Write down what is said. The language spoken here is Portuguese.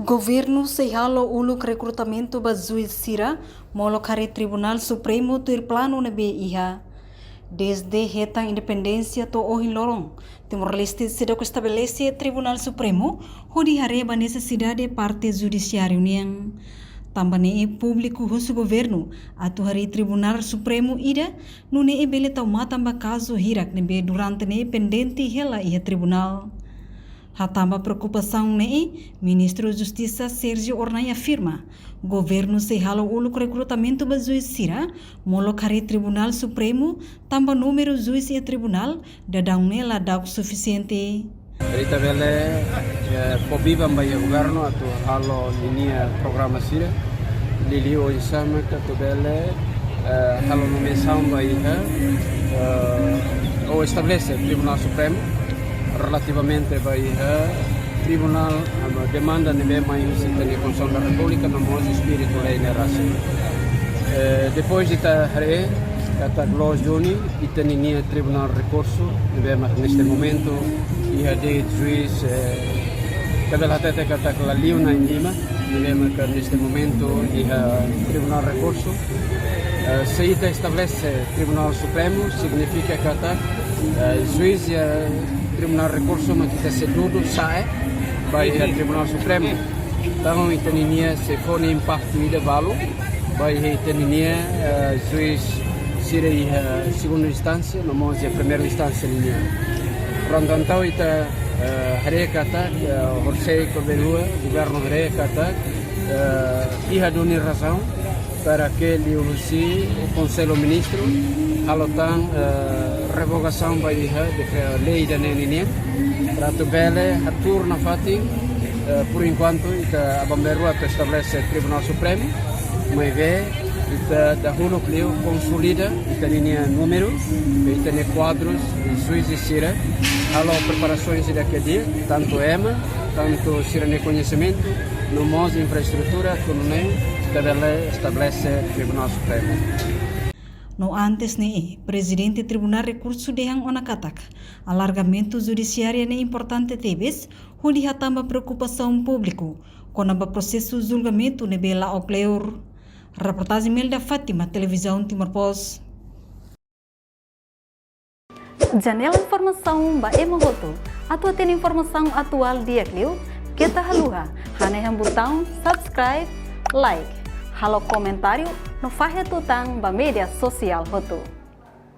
Governo sehalo uluk recrutamento ba juiz sira molokare Tribunal Supremo ter plano na BIH. Desde hetang independência to ohin lorong, Timor-Leste sedang estabelece Tribunal Supremo hodi hareba necessidade parte judiciário niang. Tambane público husu governo atu hari Tribunal Supremo ida nune bele tau matamba caso hirak nebe durante ne pendente hela ia tribunal. Hatamba preocupação ne Ministro da Justiça Sérgio Ornai afirma governo se halo uluk recrutamento ba juiz sira molokare Tribunal Supremo tamba número juiz e tribunal dadang ne la daug suficiente. Rita vele pobiba mbaya governo atu halo linia programa sira lili o isama katu vele halo nomeação mbaya o estabelece Tribunal Supremo relativamente a tribunal demanda nebe mais de Constituição da República no modo espírito lei na raça. Depois de estar kata Glos Juni itaninia tribunal recurso nebe neste momento ia de juiz tabela tete kata la Liuna em Lima nebe neste momento ia tribunal recurso. Se ita estabelece Tribunal Supremo significa kata juiz Tribunal Recurso mas kita sedudo sai by Tribunal Supremo. Então itaninia se for impacto ida valo by itaninia juiz sira segunda instância no modo de primeira instância linha. Rondantau ita hari kata horsei kobelua governo hari kata iha doni razão para que ele use o Conselho Ministro halotan revogação by de lei da nenenia ratu bele atur na fati por enquanto ita abamberu estabelece Tribunal Supremo mas ve ita dahulu clio consolida ita linha número ita ne quadros juízes sira halo preparações daquele dia tanto EMA tanto sira ne conhecimento no modo de infraestrutura como nem estabelece Tribunal Supremo. No antes ne Presidente Tribunal Recurso dehang onakatak alargamento judiciário é importante tebes hudi hatamba preocupação público com o processo julgamento ne bela ocleur. Reportagem Melda Fátima, Televisão Timor-Post. Janela informação ba emogoto atau tem informação atual dia kliu kita haluha hane botão subscribe like halo comentário no fahe tutang ba media sosial hoto.